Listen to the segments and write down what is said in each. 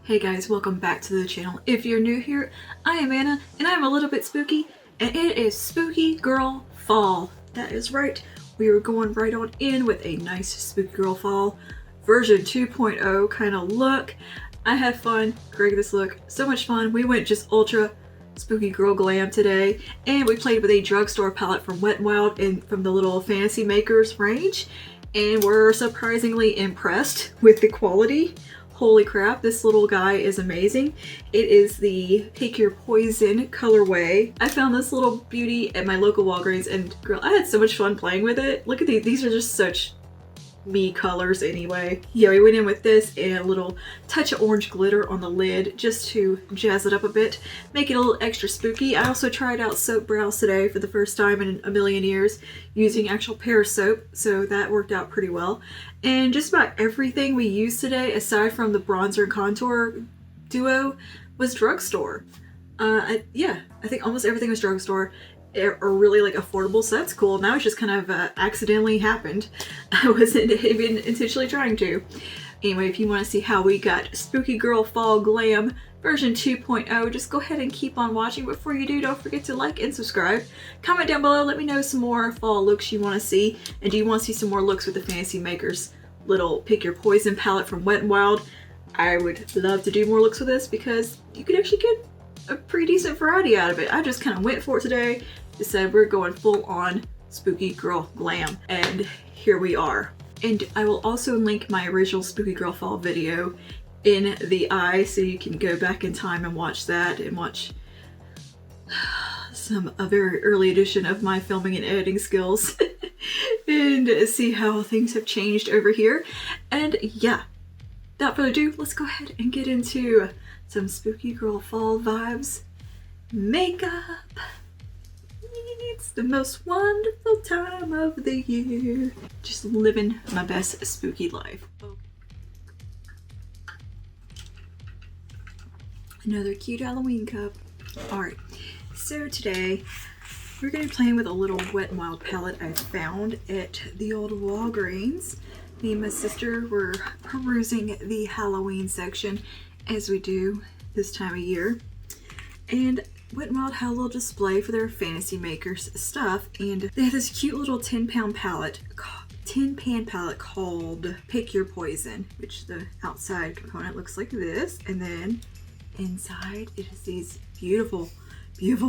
Hey guys, welcome back to the channel. If you're new here, I am Anna, and I'm a little bit spooky, and it is Spooky Girl Fall. That is right, we are going right on in with a nice Spooky Girl Fall version 2.0 kind of look. I had fun creating this look, so much fun. We went just ultra Spooky Girl glam today, and we played with a drugstore palette from WetnWIld and from the little Fantasy Makers range, and we're surprisingly impressed with the quality. Holy crap, this little guy is amazing. It is the Pick Your Poison colorway. I found this little beauty at my local Walgreens, and girl, I had so much fun playing with it. Look at these, these are just such me colors anyway. Yeah, we went in with this and a little touch of orange glitter on the lid just to jazz it up a bit, make it a little extra spooky. I also tried out soap brows today for the first time in a million years using actual pear soap, so that worked out pretty well. And just about everything we used today, aside from the bronzer and contour duo, was drugstore. Yeah, I think almost everything was drugstore. Or really like affordable, so that's cool. Now it's just kind of accidentally happened. I wasn't even intentionally trying to. Anyway, if you want to see how we got Spooky Girl Fall Glam version 2.0, just go ahead and keep on watching. Before you do, don't forget to like and subscribe. Comment down below, let me know some more fall looks you want to see. And do you want to see some more looks with the Fantasy Makers little Pick Your Poison palette from WetnWIld? I would love to do more looks with this because you could actually get a pretty decent variety out of it. I just kind of went for it today. Decided we're going full on Spooky Girl glam, and here we are. And I will also link my original Spooky Girl Fall video in the eye, so you can go back in time and watch that, and watch a very early edition of my filming and editing skills and see how things have changed over here. And yeah, without further ado, let's go ahead and get into some Spooky Girl Fall vibes. Makeup. It's the most wonderful time of the year. Just living my best spooky life. Another cute Halloween cup. Alright, so today we're going to be playing with a little WetnWIld palette I found at the old Walgreens. Me and my sister were perusing the Halloween section, as we do this time of year. And WetnWIld had a little display for their Fantasy Makers stuff, and they have this cute little 10-pan palette called Pick Your Poison, which the outside component looks like this, and then inside it is these beautiful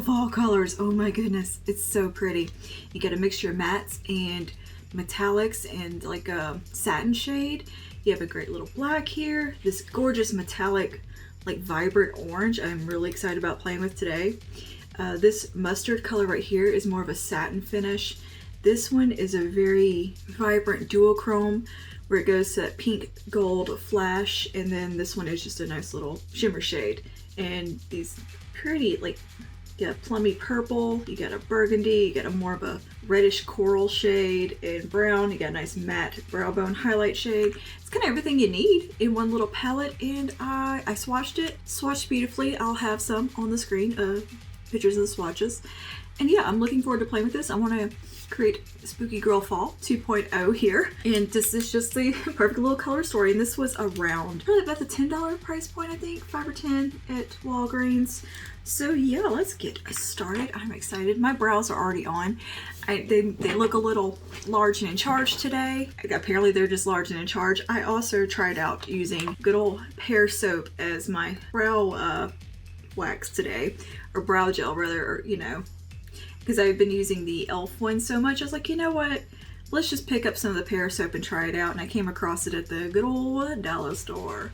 fall colors. Oh my goodness, it's so pretty. You get a mixture of mattes and metallics and like a satin shade. You have a great little black here, this gorgeous metallic like vibrant orange I'm really excited about playing with today. This mustard color right here is more of a satin finish. This one is a very vibrant duochrome where it goes to that pink gold flash, and then this one is just a nice little shimmer shade. And these pretty, like, you got a plummy purple, you got a burgundy, you got a more of a reddish coral shade, and brown, you got a nice matte brow bone highlight shade. It's kind of everything you need in one little palette, and I swatched it. Swatched beautifully. I'll have some on the screen, pictures of the swatches. And yeah, I'm looking forward to playing with this. I want to create Spooky Girl Fall 2.0 here. And this is just the perfect little color story. And this was around probably about the $10 price point, I think, 5 or 10 at Walgreens. So yeah, let's get started. I'm excited. My brows are already on. They look a little large and in charge today. Apparently they're just large and in charge. I also tried out using good old pear soap as my brow wax today, or brow gel rather, or you know, because I've been using the e.l.f. one so much. I was like, you know what? Let's just pick up some of the pear soap and try it out. And I came across it at the good old dollar store.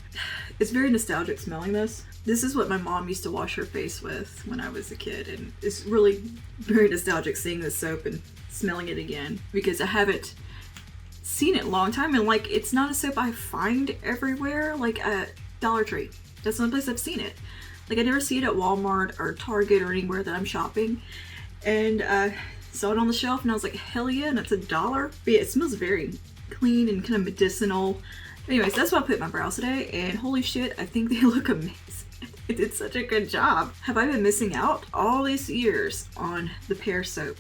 It's very nostalgic smelling this. This is what my mom used to wash her face with when I was a kid. And it's really very nostalgic seeing this soap and smelling it again, because I haven't seen it in a long time. And like, it's not a soap I find everywhere, like at Dollar Tree. That's the only place I've seen it. Like I never see it at Walmart or Target or anywhere that I'm shopping. And saw it on the shelf and I was like, hell yeah, and it's $1. But yeah, it smells very clean and kind of medicinal. Anyways, that's what I put in my brows today, and holy shit, I think they look amazing. It did such a good job. Have I been missing out all these years on the pear soap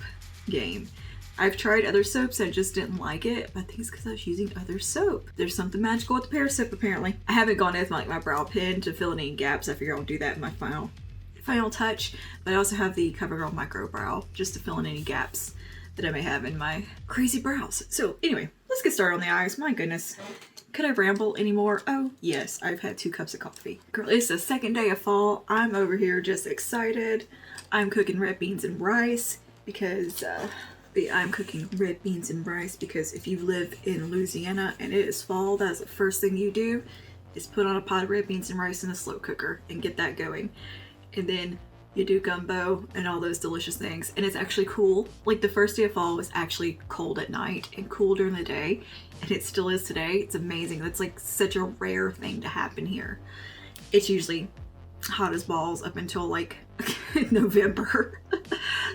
game? I've tried other soaps, I just didn't like it, but I think it's because I was using other soap. There's something magical with the pear soap apparently. I haven't gone in with my brow pen to fill in any gaps. I figure I'll do that in my final touch, but I also have the CoverGirl Micro Brow just to fill in any gaps that I may have in my crazy brows. So anyway, let's get started on the eyes. My goodness. Could I ramble anymore? Oh yes, I've had 2 cups of coffee. Girl, it's the second day of fall. I'm over here just excited. I'm cooking red beans and rice because I'm cooking red beans and rice because if you live in Louisiana and it is fall, that's the first thing you do is put on a pot of red beans and rice in a slow cooker and get that going. And then you do gumbo and all those delicious things, and it's actually cool. Like the first day of fall was actually cold at night and cool during the day, and it still is today. It's amazing. That's like such a rare thing to happen here. It's usually hot as balls up until like November.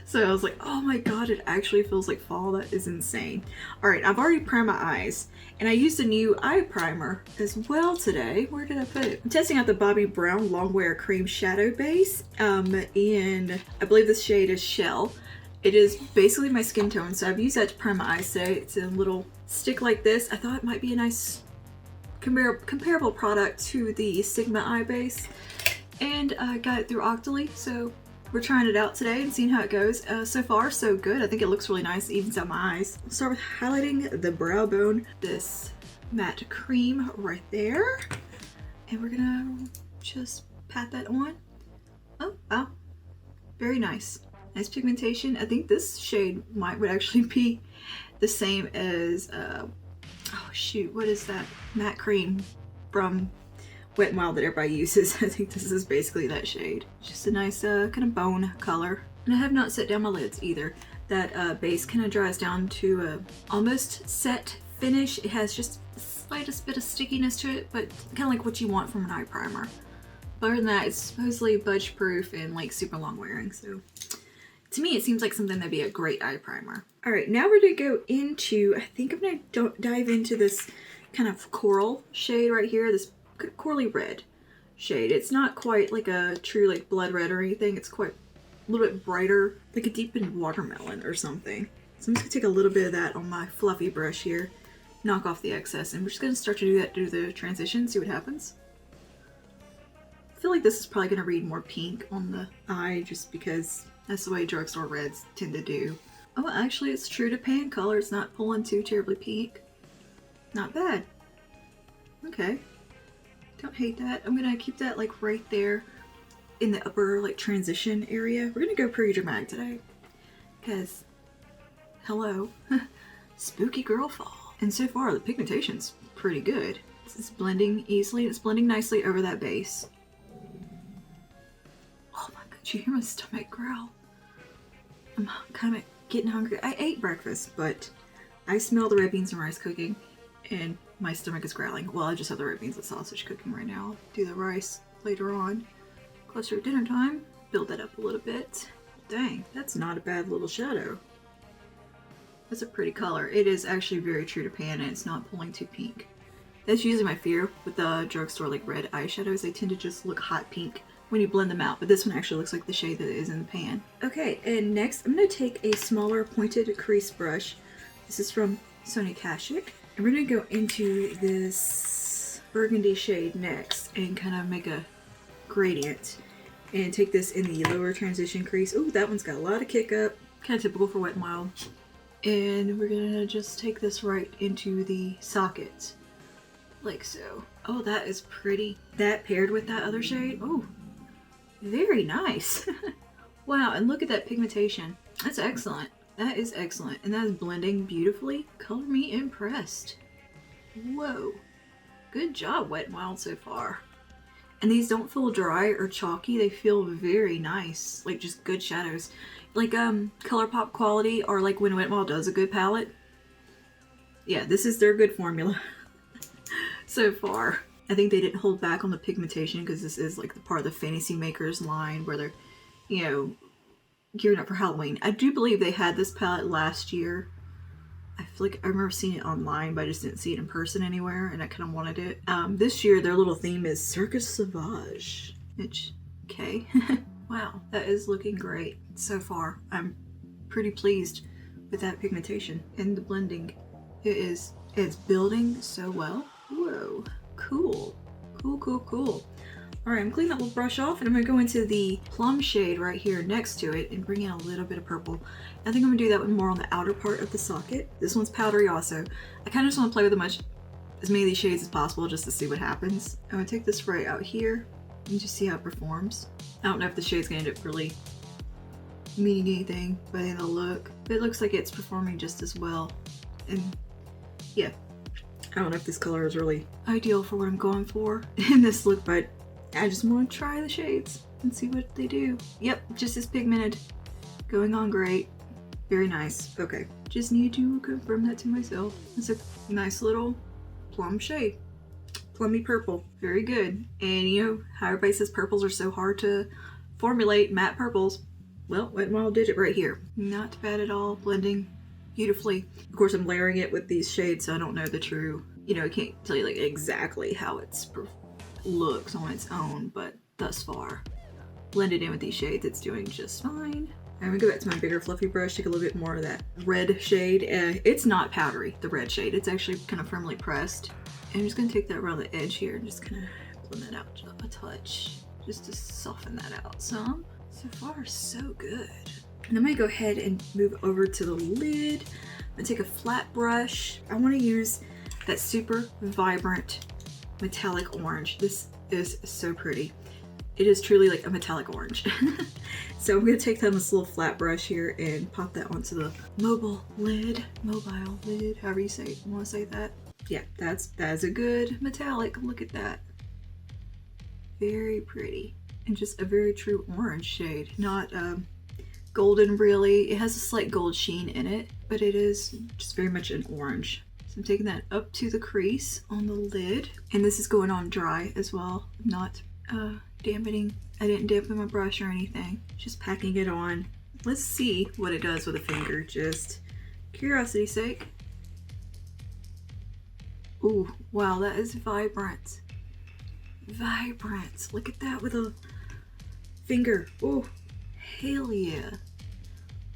So I was like, oh my god, it actually feels like fall. That is insane. All right, I've already primed my eyes, and I used a new eye primer as well today. Where did I put it? I'm testing out the Bobbi Brown Longwear Cream Shadow Base, and I believe this shade is Shell. It is basically my skin tone, so I've used that to prime my eyes today. It's a little stick like this. I thought it might be a nice comparable product to the Sigma Eye Base, and I got it through Octoly, so we're trying it out today and seeing how it goes. So far, so good. I think it looks really nice. It evens out my eyes. I'll start with highlighting the brow bone. This matte cream right there. And we're gonna just pat that on. Oh, wow. Very nice. Nice pigmentation. I think this shade would actually be the same as, oh shoot, what is that matte cream from WetnWIld that everybody uses? I think this is basically that shade. Just a nice kind of bone color. And I have not set down my lids either. That base kind of dries down to a almost set finish. It has just the slightest bit of stickiness to it, but kind of like what you want from an eye primer. But other than that, it's supposedly budge proof and like super long wearing. So to me, it seems like something that'd be a great eye primer. All right, now we're gonna go into, I think I'm gonna dive into this kind of coral shade right here, this corally red shade. It's not quite like a true like blood red or anything. It's quite a little bit brighter, like a deepened watermelon or something. So I'm just gonna take a little bit of that on my fluffy brush here, knock off the excess, and we're just gonna start to do that, do the transition, see what happens. I feel like this is probably gonna read more pink on the eye just because that's the way drugstore reds tend to do. Oh, actually it's true to pan color. It's not pulling too terribly pink. Not bad. Okay. Don't hate that. I'm gonna keep that like right there in the upper like transition area. We're gonna go pretty dramatic today because hello, spooky girl fall. And so far the pigmentation's pretty good. It's blending easily. It's blending nicely over that base. Oh my god, you hear my stomach growl? I'm kind of getting hungry. I ate breakfast, but I smell the red beans and rice cooking and my stomach is growling. Well, I just have the red beans and sausage cooking right now. I'll do the rice later on. Closer to dinner time. Build that up a little bit. Dang, that's not a bad little shadow. That's a pretty color. It is actually very true to pan and it's not pulling too pink. That's usually my fear with the drugstore like red eyeshadows. They tend to just look hot pink when you blend them out, but this one actually looks like the shade that is in the pan. Okay, and next I'm going to take a smaller pointed crease brush. This is from Sonia Kashuk. And we're going to go into this burgundy shade next and kind of make a gradient. And take this in the lower transition crease. Ooh, that one's got a lot of kick up. Kind of typical for Wet n Wild. And we're going to just take this right into the socket. Like so. Oh, that is pretty. That paired with that other shade. Oh, very nice. Wow, and look at that pigmentation. That's excellent. That is excellent. And that is blending beautifully. Color me impressed. Whoa. Good job, Wet n Wild so far. And these don't feel dry or chalky. They feel very nice. Like just good shadows. Like ColourPop quality, or like when Wet n Wild does a good palette. Yeah, this is their good formula. So far. I think they didn't hold back on the pigmentation because this is like the part of the Fantasy Makers line where they're, you know, gearing up for Halloween. I do believe they had this palette last year. I feel like I remember seeing it online, but I just didn't see it in person anywhere, and I kind of wanted it. This year, their little theme is Circus Sauvage, which, okay. Wow, that is looking great so far. I'm pretty pleased with that pigmentation and the blending. It's building so well. Whoa, cool. Cool. All right, I'm cleaning that little brush off and I'm gonna go into the plum shade right here next to it and bring in a little bit of purple. I think I'm gonna do that one more on the outer part of the socket. This one's powdery also. I kind of just wanna play with as many of these shades as possible just to see what happens. I'm gonna take this right out here and just see how it performs. I don't know if the shade's gonna end up really meaning anything by the end of the look, but it looks like it's performing just as well. And yeah, I don't know if this color is really ideal for what I'm going for in this look, but I just want to try the shades and see what they do. Yep, just as pigmented. Going on great. Very nice. Okay, just need to confirm that to myself. It's a nice little plum shade. Plummy purple. Very good. And you know how everybody says purples are so hard to formulate, matte purples. Well, WetnWIld did it right here. Not bad at all. Blending beautifully. Of course, I'm layering it with these shades, so I don't know the true, you know, I can't tell you like exactly how it's looks on its own, but thus far, blended in with these shades, it's doing just fine. I'm gonna go back to my bigger fluffy brush, take a little bit more of that red shade. It's not powdery, the red shade. It's actually kind of firmly pressed. And I'm just gonna take that around the edge here and just kind of blend that out just a touch, just to soften that out some. So far, so good. And I'm gonna go ahead and move over to the lid. I'm gonna take a flat brush. I wanna use that super vibrant metallic orange. This is so pretty. It is truly like a metallic orange. So I'm gonna take that on this little flat brush here and pop that onto the mobile lid, however you wanna say that. Yeah, that's a good metallic. Look at that. Very pretty. And just a very true orange shade. Not golden really. It has a slight gold sheen in it, but it is just very much an orange. So I'm taking that up to the crease on the lid. And this is going on dry as well. I'm not dampening. I didn't dampen my brush or anything. Just packing it on. Let's see what it does with a finger, just curiosity's sake. Ooh, wow, that is vibrant. Vibrant. Look at that with a finger. Oh, hell yeah.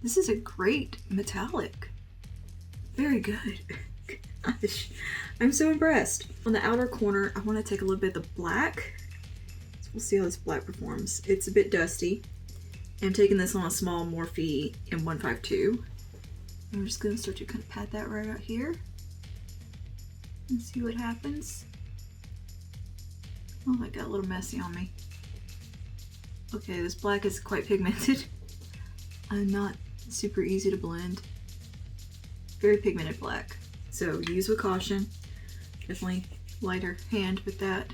This is a great metallic. Very good. Gosh, I'm so impressed. On the outer corner, I want to take a little bit of the black. So we'll see how this black performs. It's a bit dusty. I'm taking this on a small Morphe M152. I'm just going to start to kind of pat that right out here and see what happens. Oh, that got a little messy on me. Okay, this black is quite pigmented and not super easy to blend. Very pigmented black. So use with caution. Definitely lighter hand with that.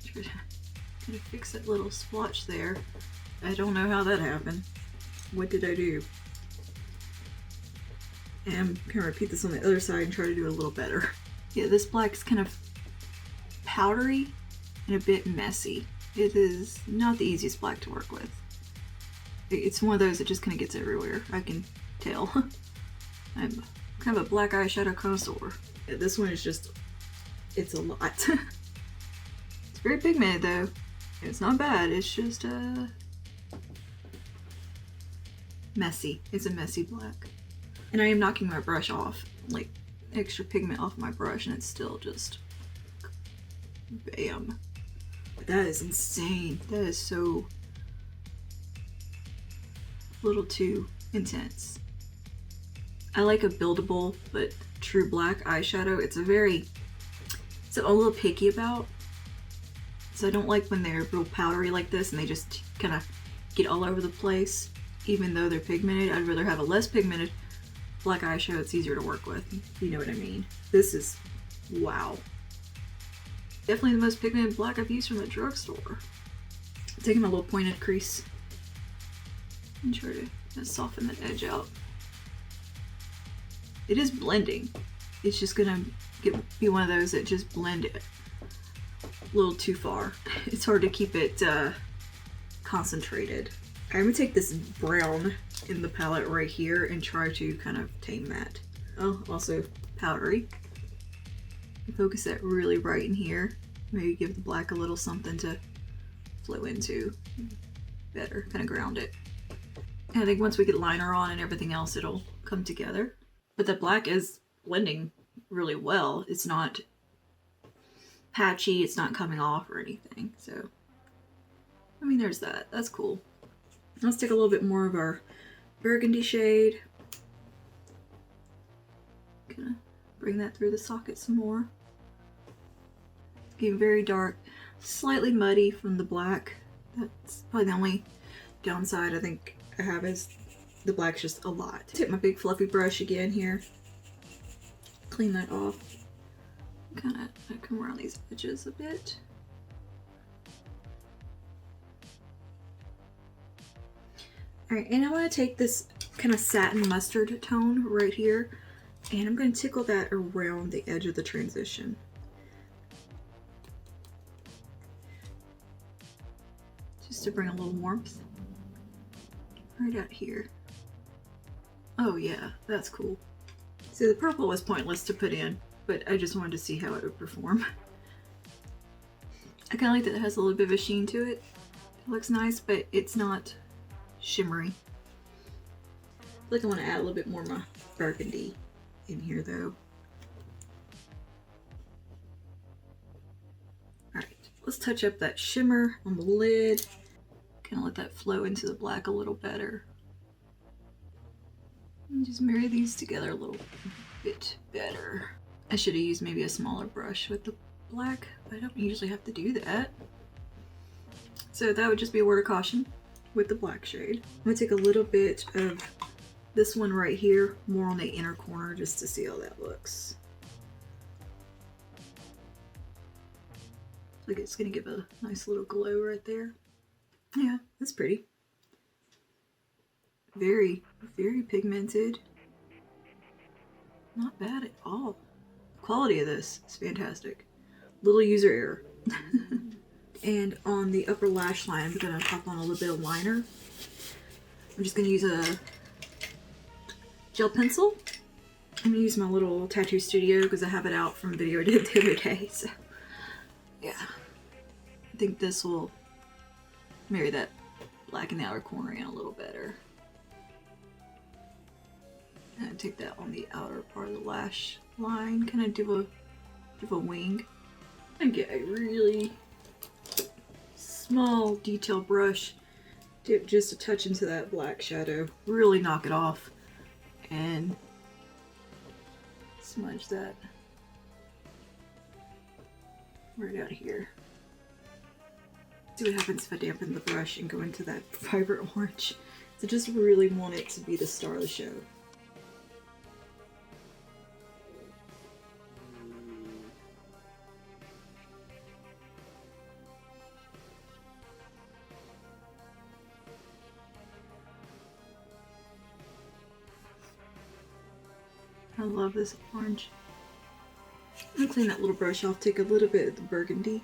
Try to kind of fix that little splotch there. I don't know how that happened. What did I do? And I'm going to repeat this on the other side and try to do a little better. Yeah, this black is kind of powdery and a bit messy. It is not the easiest black to work with. It's one of those that just kind of gets everywhere, I can tell. I'm kind of a black eyeshadow connoisseur. Yeah, this one is just, it's a lot. It's very pigmented though. It's not bad, it's just messy. It's a messy black. And I am knocking my brush off, like extra pigment off my brush, and it's still just bam. That is insane. That is so little too intense. I like a buildable but true black eyeshadow. It's a little picky about. So I don't like when they're real powdery like this and they just kind of get all over the place. Even though they're pigmented, I'd rather have a less pigmented black eyeshadow. It's easier to work with. You know what I mean. This is, wow. Definitely the most pigmented black I've used from the drugstore. Taking my little pointed crease and try to soften that edge out. It is blending. It's just gonna be one of those that just blend it a little too far. It's hard to keep it concentrated. I'm gonna take this brown in the palette right here and try to kind of tame that. Oh, also powdery. Focus that really right in here. Maybe give the black a little something to flow into better, kind of ground it. And I think once we get liner on and everything else, it'll come together. But the black is blending really well. It's not patchy, it's not coming off or anything. So, I mean, there's that. That's cool. Let's take a little bit more of our burgundy shade. Gonna bring that through the socket some more. It's getting very dark, slightly muddy from the black. That's probably the only downside I think I have is the black's just a lot. Take my big fluffy brush again here. Clean that off. Kind of come around these edges a bit. Alright, and I want to take this kind of satin mustard tone right here, and I'm going to tickle that around the edge of the transition. Just to bring a little warmth. Right out here. Oh yeah, that's cool. See, the purple was pointless to put in, but I just wanted to see how it would perform. I kind of like that it has a little bit of a sheen to it. It looks nice, but it's not shimmery. I feel like I want to add a little bit more of my burgundy in here though. Alright, let's touch up that shimmer on the lid. Kind of let that flow into the black a little better. And just marry these together a little bit better. I should have used maybe a smaller brush with the black, but I don't usually have to do that. So that would just be a word of caution with the black shade. I'm going to take a little bit of this one right here, more on the inner corner, just to see how that looks. Like it's going to give a nice little glow right there. Yeah, that's pretty. Very, very pigmented. Not bad at all. The quality of this is fantastic. Little user error. And on the upper lash line, I'm going to pop on a little bit of liner. I'm just going to use a gel pencil. I'm going to use my little tattoo studio because I have it out from a video I did the other day. So, yeah. I think this will marry that black in the outer corner in a little better. And take that on the outer part of the lash line, kind of do a wing. And get a really small detail brush, dip just a touch into that black shadow, really knock it off, and smudge that right out here. See what happens if I dampen the brush and go into that vibrant orange. So just really want it to be the star of the show. I love this orange. I'm gonna clean that little brush off, take a little bit of the burgundy,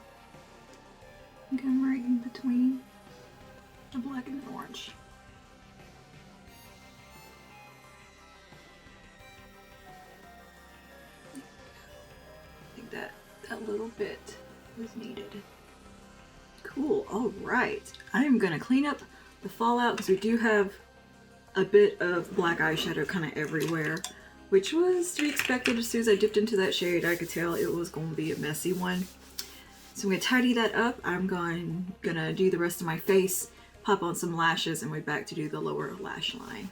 and come right in between the black and the orange. I think that little bit was needed. Cool, alright. I am gonna clean up the fallout because we do have a bit of black eyeshadow kind of everywhere, which was to be expected. As soon as I dipped into that shade, I could tell it was going to be a messy one. So I'm going to tidy that up. I'm gonna do the rest of my face, pop on some lashes, and we're back to do the lower lash line.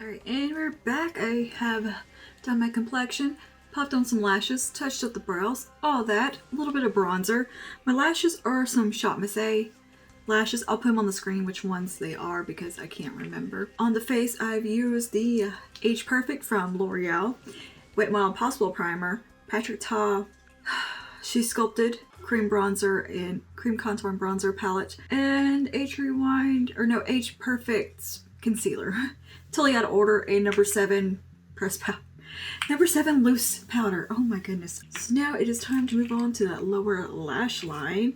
Alright, and we're back. I have done my complexion, popped on some lashes, touched up the brows, all that, a little bit of bronzer. My lashes are some Shop Missy lashes. I'll put them on the screen which ones they are because I can't remember. On the face, I've used the Age Perfect from L'Oreal, WetnWIld Possible Primer, Patrick Ta She Sculpted cream bronzer and cream contour and bronzer palette, and Age Perfect concealer. Totally out of order. A number 7 pressed powder. Number 7 loose powder. Oh my goodness. So now it is time to move on to that lower lash line.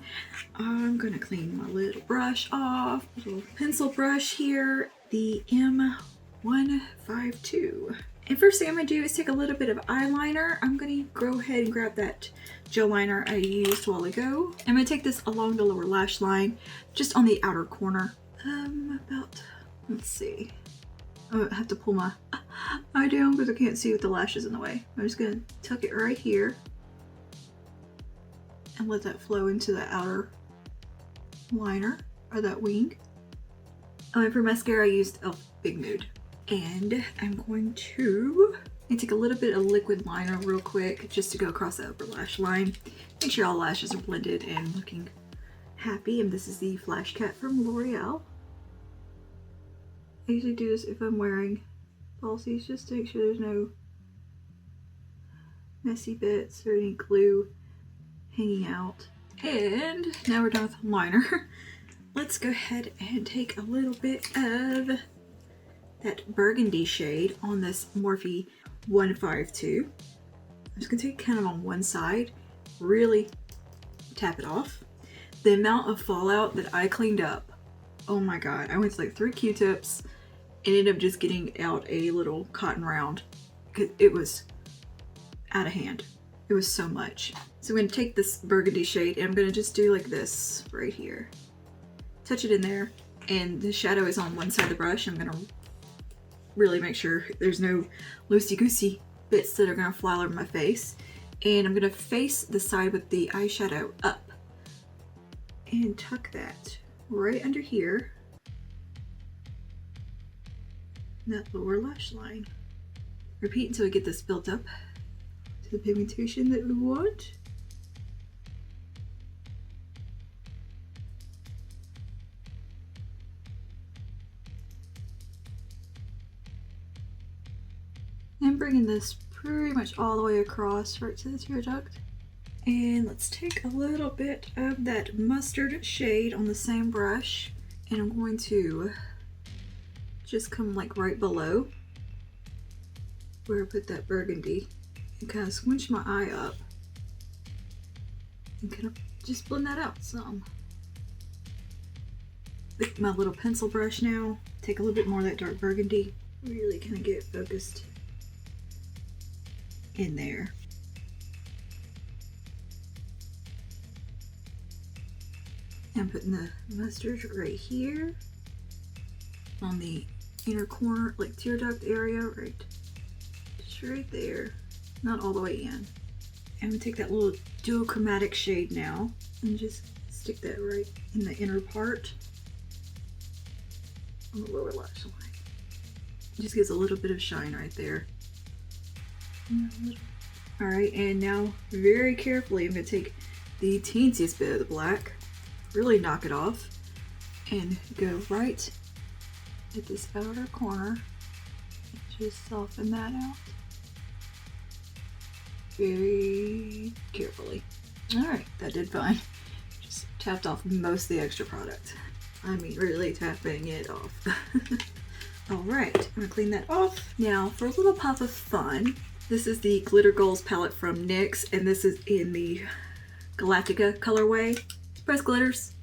I'm gonna clean my little brush off. Little pencil brush here, the M152. And first thing I'm gonna do is take a little bit of eyeliner. I'm gonna go ahead and grab that gel liner I used a while ago. I'm gonna take this along the lower lash line, just on the outer corner. About Let's see. I have to pull my eye down because I can't see with the lashes in the way. I'm just gonna tuck it right here and let that flow into the outer liner or that wing. And for mascara I used Elf Big Mood. And I'm going to take a little bit of liquid liner real quick just to go across the upper lash line. Make sure all lashes are blended and looking happy. And this is the Flash Cat from L'Oreal. I usually do this if I'm wearing falsies just to make sure there's no messy bits or any glue hanging out. And now we're done with the liner. Let's go ahead and take a little bit of that burgundy shade on this Morphe 152. I'm just gonna take kind of on one side, really tap it off. The amount of fallout that I cleaned up, oh my god, I went to like 3 Q-tips and ended up just getting out a little cotton round because it was out of hand. It was so much. So I'm gonna take this burgundy shade and I'm gonna just do like this right here. Touch it in there, and the shadow is on one side of the brush. I'm gonna really make sure there's no loosey-goosey bits that are gonna fly all over my face. And I'm gonna face the side with the eyeshadow up and tuck that right under here, that lower lash line. Repeat until we get this built up to the pigmentation that we want. And bringing this pretty much all the way across right to the tear duct. And let's take a little bit of that mustard shade on the same brush, and I'm going to just come like right below where I put that burgundy and kind of squinch my eye up and kind of just blend that out some. With my little pencil brush now, take a little bit more of that dark burgundy, really kind of get it focused in there. I'm putting the mustard right here on the inner corner, like tear duct area, right, just right there, not all the way in. I'm gonna take that little duochromatic shade now and just stick that right in the inner part on the lower lash line. It just gives a little bit of shine right there. All right, and now very carefully, I'm gonna take the teensiest bit of the black, really knock it off, and go right at this outer corner. Just soften that out very carefully. All right, that did fine. Just tapped off most of the extra product. I mean, really tapping it off. All right, I'm gonna clean that off. Now, for a little pop of fun, this is the Glitter Goals palette from NYX, and this is in the Galactica colorway. Press glitters.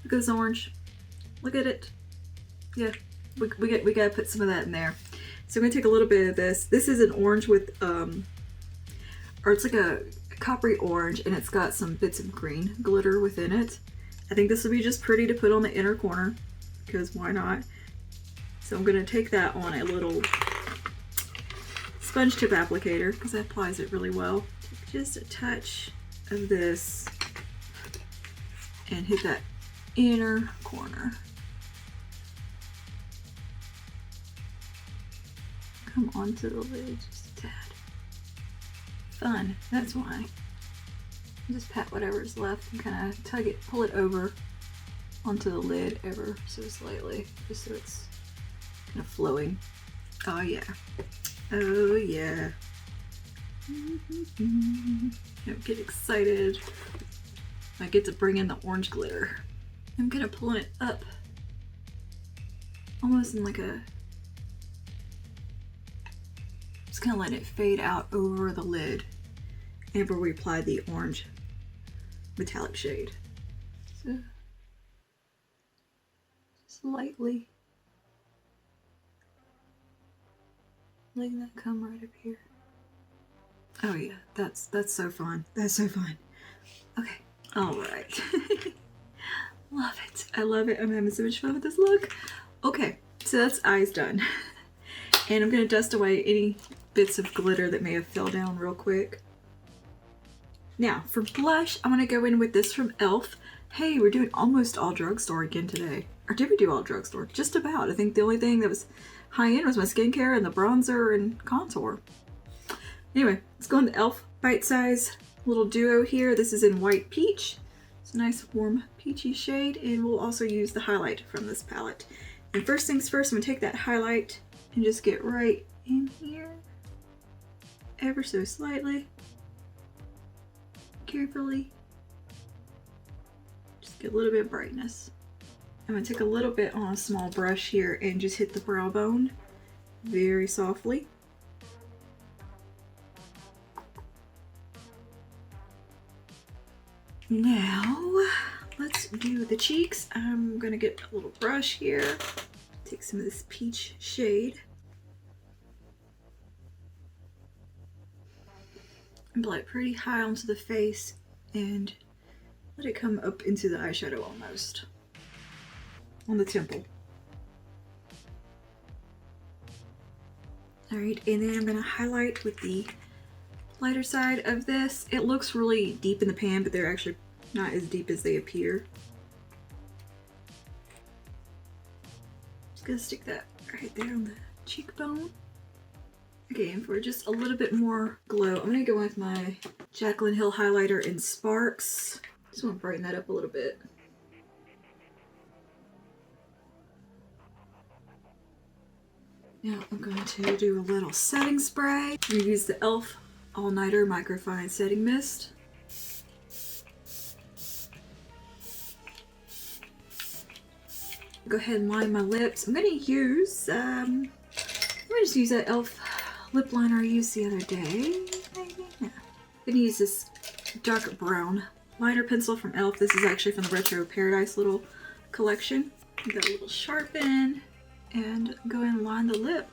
Look at this orange. Look at it. Yeah, we gotta put some of that in there. So I'm gonna take a little bit of this. This is an orange with, or it's like a coppery orange, and it's got some bits of green glitter within it. I think this would be just pretty to put on the inner corner, because why not? So I'm gonna take that on a little sponge tip applicator, because that applies it really well. Take just a touch of this and hit that inner corner. Come onto the lid just a tad. Fun, that's why. Just pat whatever's left and kind of tug it, pull it over onto the lid ever so slightly, just so it's kind of flowing. Oh yeah. Oh yeah. Don't get excited. I get to bring in the orange glitter. I'm kind of pulling it up, almost in like a, just kind of letting it fade out over the lid whenever we apply the orange metallic shade. So just lightly letting that come right up here. Oh yeah, that's so fun. That's so fun. Okay, all right. Love it. I love it. I'm having so much fun with this look. Okay, So that's eyes done. And I'm going to dust away any bits of glitter that may have fell down real quick. Now, for blush, I'm going to go in with this from e.l.f. Hey, we're doing almost all drugstore again today. Or did we do all drugstore? Just about. I think the only thing that was high-end was my skincare and the bronzer and contour. Anyway, let's go on the e.l.f. Bite Size little duo here. This is in White Peach. It's a nice warm peachy shade, and we'll also use the highlight from this palette. And first things first, I'm going to take that highlight and just get right in here. Ever so slightly. Carefully. Just get a little bit of brightness. I'm going to take a little bit on a small brush here and just hit the brow bone very softly. Now, let's do the cheeks. I'm going to get a little brush here. Take some of this peach shade. And apply it pretty high onto the face and let it come up into the eyeshadow almost. On the temple. Alright, and then I'm going to highlight with the lighter side of this. It looks really deep in the pan, but they're actually not as deep as they appear. Just going to stick that right there on the cheekbone. Okay, and for just a little bit more glow, I'm going to go with my Jaclyn Hill highlighter in Sparks. Just want to brighten that up a little bit. Now I'm going to do a little setting spray. I'm going to use the e.l.f. All Nighter Microfine Setting Mist. Go ahead and line my lips. I'm going to use, I'm going to just use that e.l.f. lip liner I used the other day. Maybe? Yeah. I'm going to use this dark brown liner pencil from e.l.f. This is actually from the Retro Paradise little collection. Got a little sharpen and go ahead and line the lip.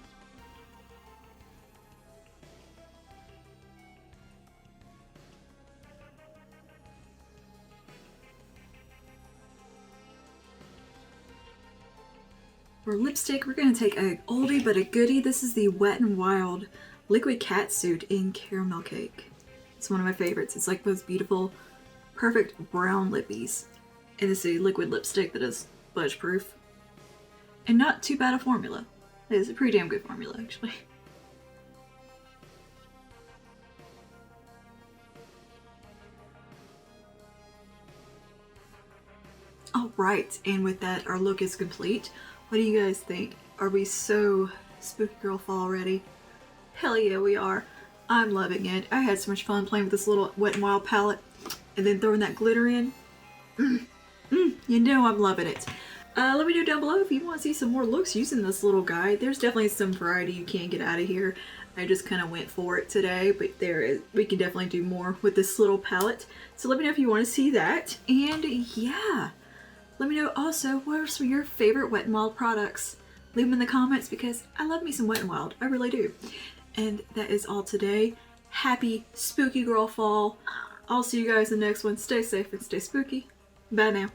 For lipstick, we're going to take a oldie but a goodie. This is the Wet n Wild Liquid Catsuit in Caramel Cake. It's one of my favorites. It's like those beautiful, perfect brown lippies. And it's a liquid lipstick that is blush proof. And not too bad a formula. It is a pretty damn good formula, actually. Alright, and with that, our look is complete. What do you guys think? Are we so spooky girl fall already? Hell yeah, we are. I'm loving it. I had so much fun playing with this little Wet n Wild palette and then throwing that glitter in. You know I'm loving it. Let me know down below if you want to see some more looks using this little guy. There's definitely some variety you can't get out of here. I just kind of went for it today, but we can definitely do more with this little palette. So let me know if you want to see that. And yeah, let me know also what are some of your favorite Wet n Wild products. Leave them in the comments because I love me some Wet n Wild. I really do. And that is all today. Happy spooky girl fall. I'll see you guys in the next one. Stay safe and stay spooky. Bye now.